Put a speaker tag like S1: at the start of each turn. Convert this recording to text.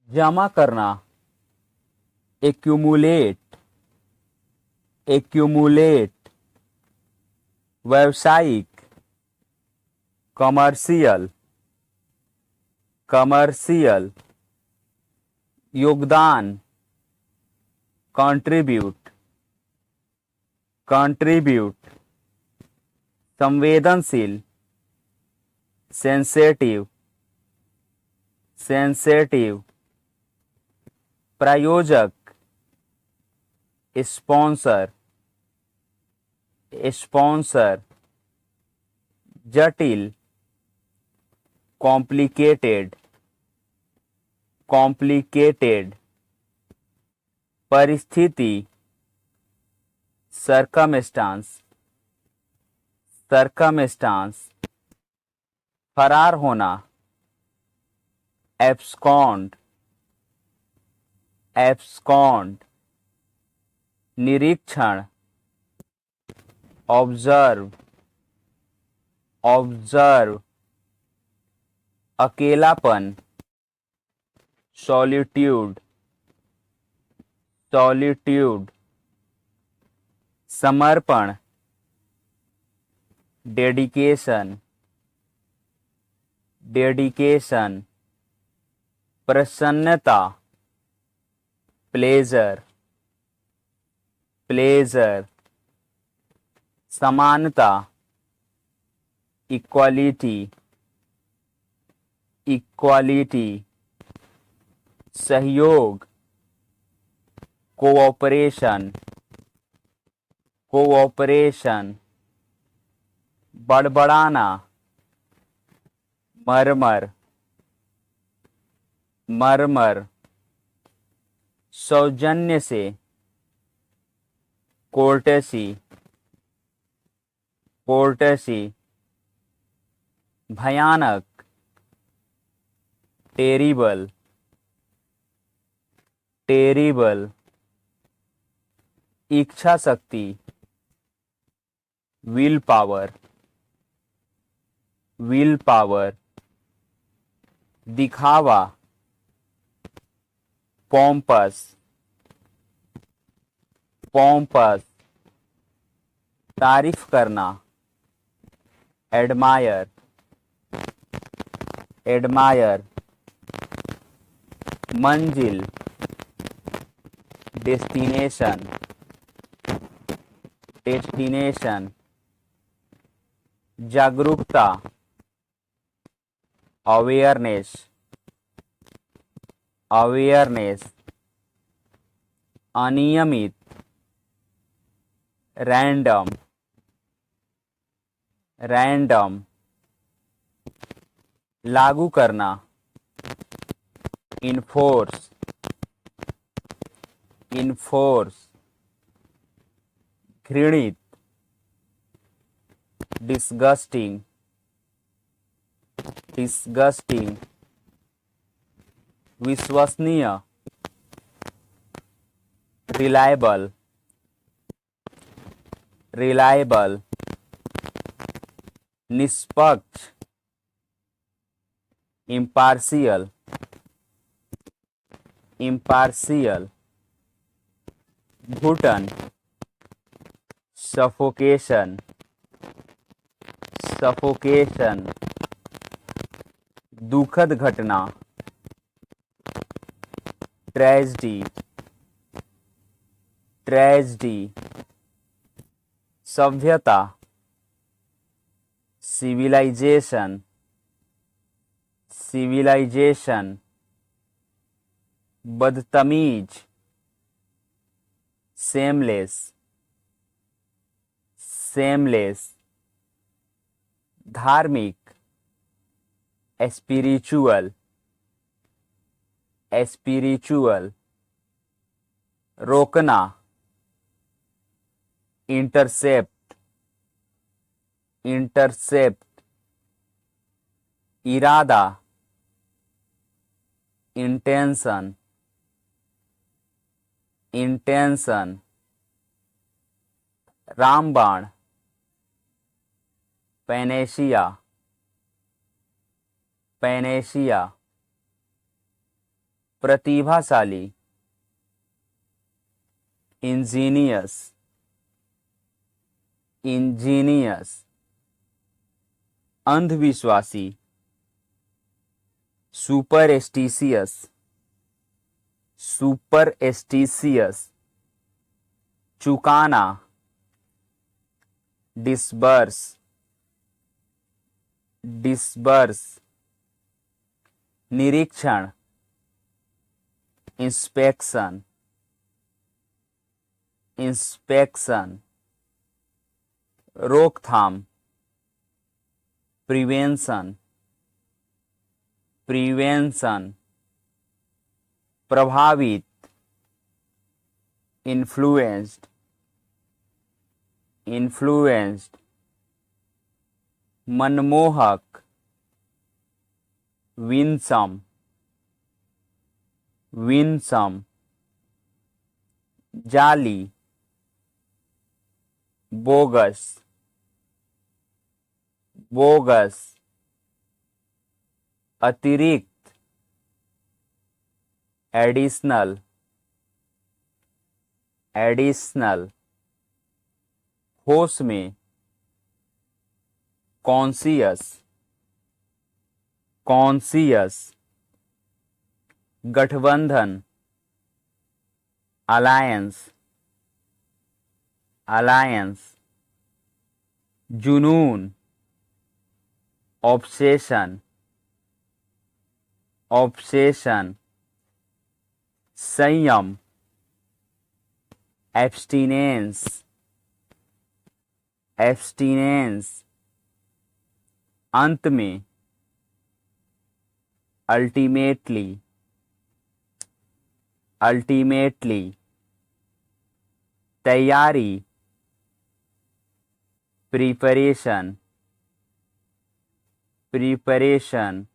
S1: जमा करना, accumulate, accumulate. व्यावसायिक, कमर्शियल, कमर्शियल। योगदान, कंट्रीब्यूट, कंट्रीब्यूट। संवेदनशील, सेंसेटिव, सेंसेटिव। प्रायोजक, स्पॉन्सर, स्पॉन्सर। जटिल, कॉम्प्लिकेटेड, कॉम्प्लिकेटेड। परिस्थिति, सरकमस्टांस, सरकमस्टांस। फरार होना, एब्सकॉन्ड, एब्सकॉन्ड। निरीक्षण, ऑब्जर्व, ऑब्जर्व। अकेलापन, सॉलिट्यूड, सॉलिट्यूड। समर्पण, डेडिकेशन, डेडिकेशन। प्रसन्नता, प्लेजर, प्लेजर। समानता, इक्वालिटी, इक्वालिटी। सहयोग, कोऑपरेशन, कोऑपरेशन। बड़बड़ाना, मरमर, मरमर। सौजन्य से, कोर्टेसी, कोर्टेसी। भयानक, टेरिबल, टेरिबल। इच्छा शक्ति, विल पावर, विल पावर। दिखावा, पॉम्पस, पॉम्पस। तारीफ करना, एडमायर, एडमायर। मंजिल, डेस्टिनेशन, डेस्टिनेशन। जागरूकता, अवेयरनेस, अवेयरनेस। अनियमित, रैंडम, रैंडम। लागू करना, इन्फोर्स, इन्फोर्स। घृणित, डिस्गस्टिंग, डिस्गस्टिंग। विश्वसनीय, रिलायबल, रिलायबल। निष्पक्ष, इम्पार्शियल, इम्पार्शियल। घुटन, सफोकेशन, सफोकेशन। दुखद घटना, ट्रेजेडी, ट्रेजेडी। सभ्यता, सिविलाइजेशन, सिविलाइजेशन। बदतमीज, सेमलेस, सेमलेस। धार्मिक, स्पिरिचुअल, स्पिरिचुअल। रोकना, इंटरसेप्ट, इंटरसेप्ट। इरादा, इंटेंशन, इंटेंशन। रामबाण, पैनेशिया, पैनेशिया। प्रतिभाशाली, इंजीनियस, इंजीनियस, अंधविश्वासी, सुपरस्टिशियस, सुपरस्टिशियस, चुकाना, डिसबर्स, डिसबर्स, निरीक्षण, इंस्पेक्शन, इंस्पेक्शन, रोकथाम, प्रिवेंशन, प्रिवेंशन, प्रभावित, इन्फ्लुएंस्ड, इन्फ्लुएंस्ड, मनमोहक, विनसम, विनसम, जाली, बोगस, बोगस, अतिरिक्त, एडिशनल, एडिशनल, होश में, कॉन्शियस, कॉन्शियस, गठबंधन, अलायंस, अलायंस, जुनून, ऑब्सेशन, ऑब्सेशन, संयम, एब्स्टिनेंस, एब्स्टिनेंस, अंत में, अल्टीमेटली, अल्टीमेटली, तैयारी, प्रिपरेशन, प्रिपरेशन,